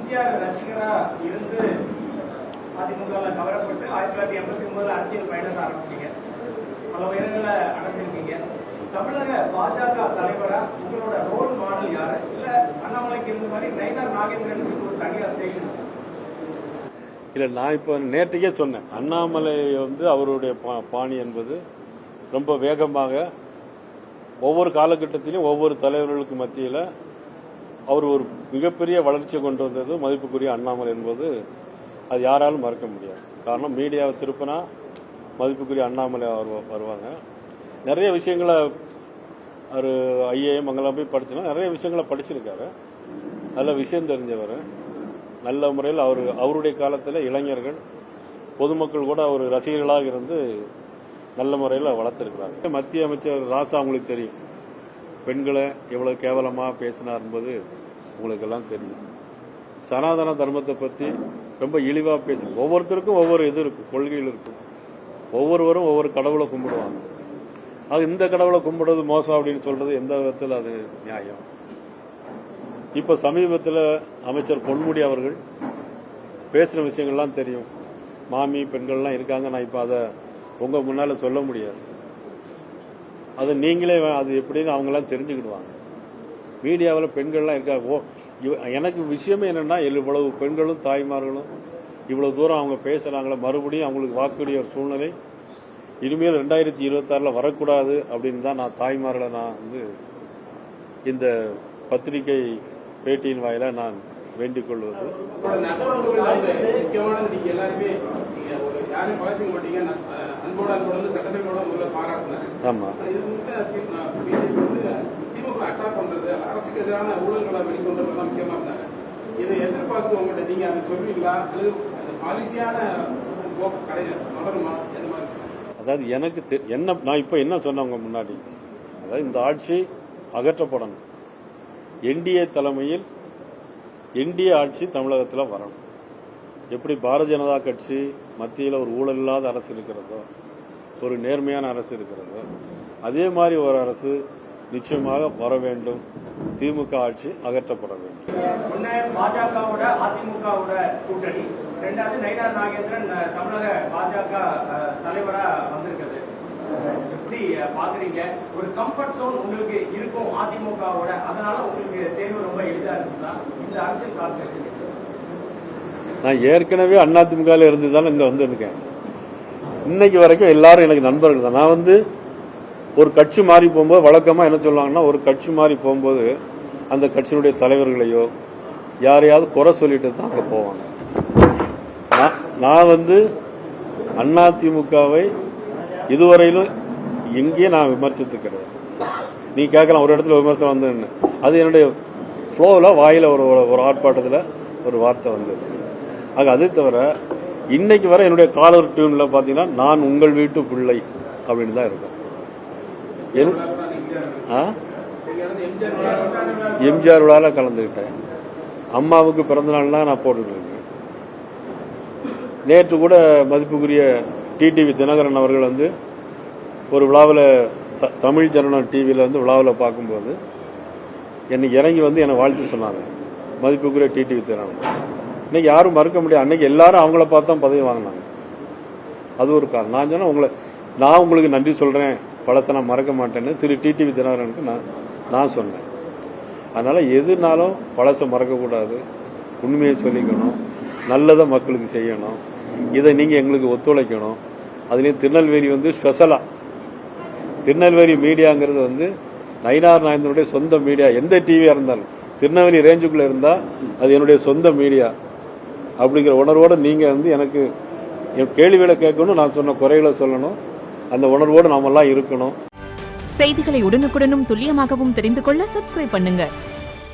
எம்ஜிஆர் ரசிகரா இருந்து அதிமுகவில் கவரப்பட்டு 1989 அரசியல் பயணத்தை ஆரம்பிச்சீங்க. பல உயரங்களை அடைஞ்சிருக்கீங்க. தமிழக பாஜக தலைவரா உங்களோட ரோல் மாடல் யாரு? இல்ல அண்ணாமலைக்கு இருந்த மாதிரி நயினார் நாகேந்திரனுக்கு ஒரு தனியார் ஸ்டைல்? இல்லை, நான் இப்போ நேற்றுக்கே சொன்னேன், அண்ணாமலை அவருடைய பாணி என்பது ரொம்ப வேகமாக ஒவ்வொரு காலகட்டத்திலும் ஒவ்வொரு தலைவர்களுக்கு மத்தியில் அவர் ஒரு மிகப்பெரிய வளர்ச்சியை கொண்டு வந்தது மதிப்புக்குரிய அண்ணாமலை என்பது அது யாராலும் மறக்க முடியாது. காரணம், மீடியாவை திருப்பினா மதிப்புக்குரிய அண்ணாமலை வருவாங்க. நிறைய விஷயங்களை அவர் ஐஏஎம் அங்கெல்லாம் போய் படிச்சுனா நிறைய விஷயங்களை படிச்சிருக்காரு. நல்ல விஷயம் தெரிஞ்சவர். நல்ல முறையில் அவருடைய காலத்தில் இளைஞர்கள் பொதுமக்கள் கூட அவர் ரசிகர்களாக இருந்து நல்ல முறையில் வளர்த்துருக்கிறாங்க. மத்திய அமைச்சர் ராசா அவங்களுக்கு தெரியும், பெண்களை எவ்வளவு கேவலமாக பேசினார் என்பது உங்களுக்கெல்லாம் தெரியும். சனாதன தர்மத்தை பற்றி ரொம்ப இழிவாக பேசணும். ஒவ்வொருத்தருக்கும் ஒவ்வொரு இது இருக்கும், கொள்கைகள் இருக்கும். ஒவ்வொருவரும் ஒவ்வொரு கடவுளை கும்பிடுவாங்க. அது இந்த கடவுளை கும்பிடுறது மோசம் அப்படின்னு சொல்றது எந்த விதத்தில் அது நியாயம்? இப்போ சமீபத்தில் அமைச்சர் பொன்முடி அவர்கள் பேசின விஷயங்கள்லாம் தெரியும். மாமி பெண்கள்லாம் இருக்காங்க. நான் இப்போ அதை உங்க முன்னால சொல்ல முடியாது. அது நீங்களே அது எப்படின்னு அவங்கெல்லாம் தெரிஞ்சுக்கிடுவாங்க. மீடியாவில் பெண்கள்லாம் இருக்காங்க. எனக்கு விஷயமே என்னன்னா, இவ்வளவு பெண்களும் தாய்மார்களும் இவ்வளவு தூரம் அவங்க பேசுறாங்களே, மறுபடியும் அவங்களுக்கு வாக்குடைய ஒரு சூழ்நிலை இனிமேல் 2026 வரக்கூடாது அப்படின்னு தான் நான் தாய்மார்களை நான் இந்த பத்திரிகை பேட்டியின் வாயில நான் வேண்டிக் கொள்வது. ஆமா, அரசுக்கு எதிரான ஊழல்களை வெளிக்கொண்டு முக்கியமா இருந்தாங்க. இதை எதிர்பார்த்து உங்கள்கிட்ட நீங்க அதை சொல்வீங்களா? அல்லது பாலிசியான தொடருமா? எந்த மாதிரி? அதாவது எனக்கு நான் இப்ப என்ன சொன்னவங்க முன்னாடி, அதாவது இந்த ஆட்சி அகற்றப்படணும். என்டிஏ தலைமையில் என்டிஏ ஆட்சி தமிழகத்தில் வரணும். எப்படி பாரதிய ஜனதா கட்சி மத்தியில் ஒரு ஊழல் இல்லாத அரசு இருக்கிறதோ, ஒரு நேர்மையான அரசு இருக்கிறதோ, அதே மாதிரி ஒரு அரசு நிச்சயமாக வர வேண்டும். திமுக ஆட்சி அகற்றப்பட வேண்டும். பாஜகவோட அதிமுகவோட கூட்டணி, ரெண்டாவது நயினார் நாகேந்திரன் தமிழக பாஜக தலைவரா வந்திருக்கிறது. எப்படி பாக்குறீங்க? ஒரு கம்ஃபர்ட் ஜோன் உங்களுக்கு இருக்கும் அதிமுகவோட, அதனால உங்களுக்கு தேர்வு ரொம்ப எளிதா இருக்குதா இந்த அரசியல் காலத்தில்? நான் ஏற்கனவே அதிமுக இருந்துதான் இங்க வந்திருக்கேன். இன்னைக்கு வரைக்கும் எல்லாரும் எனக்கு நண்பர்கள் தான். நான் ஒரு கட்சி மாறி போகும்போது வழக்கமா என்ன சொல்லுவாங்கன்னா, ஒரு கட்சி மாறி போகும்போது அந்த கட்சியினுடைய தலைவர்களையோ யாரையாவது குறை சொல்லிட்டு தான் அங்க போவாங்க. நான் அதிமுகவை இதுவரையிலும் எங்கேயும் நான் விமர்சித்து கிடையாது. நீ கேட்கலாம் ஒரு இடத்துல விமர்சனம் வந்து, அது என்னுடைய ஃப்ளோவில் வாயில ஒரு ஆர்ப்பாட்டத்தில் ஒரு வார்த்தை வந்தது. ஆக அது தவிர இன்னைக்கு வர என்னுடைய காலர் டியூன்ல பாத்தீங்கன்னா, நான் உங்கள் வீட்டு பிள்ளை அப்படின்னு தான் இருக்கும். எம்ஜிஆர் விழால கலந்துக்கிட்டேன். அம்மாவுக்கு பிறந்த நாள்னா நான் போட்டுட்டு இருக்கேன். நேற்று கூட மதிப்புக்குரிய டிடிவி தினகரன் அவர்கள் ஒரு விழாவில் தமிழ் ஜனனம் டிவியில் விழாவில் பார்க்கும்போது என்னைக்கு இறங்கி என்னை வாழ்த்து சொன்னாங்க. மதிப்புக்குரிய டிடிவி தினகரன் இன்னைக்கு யாரும் மறுக்க முடியாது. அன்னைக்கு எல்லாரும் அவங்கள பார்த்து தான் பதவி வாங்கினாங்க. அது ஒரு காரணம். நான் சொன்னேன், நான் உங்களுக்கு நன்றி சொல்றேன், பழச நான் மறக்க மாட்டேன்னு திரு டிடிவி தினகரனுக்கு நான் சொன்னேன். அதனால எதுனாலும் பழச மறக்கக்கூடாது, உண்மையை சொல்லிக்கணும், நல்லதை மக்களுக்கு செய்யணும். இதை நீங்க எங்களுக்கு ஒத்துழைக்கணும். அதுலேயும் திருநெல்வேலி ஸ்பெஷலா, திருநெல்வேலி மீடியாங்கிறது நயினார் நாகேந்திரனுடைய சொந்த மீடியா. எந்த டிவியா இருந்தாலும் திருநெல்வேலி ரேஞ்சுக்குள்ள இருந்தா அது என்னுடைய சொந்த மீடியா அப்படிங்கிற உணர்வோடு நீங்க எனக்கு கேள்விகளை கேட்கணும், நான் சொன்ன குறைகளை சொல்லணும். அந்த உணர்வோடு நாமெல்லாம் இருக்கணும். செய்திகளை உடனுக்குடனும் துல்லியமாகவும் தெரிந்து கொள்ள சப்ஸ்கிரைப் பண்ணுங்க.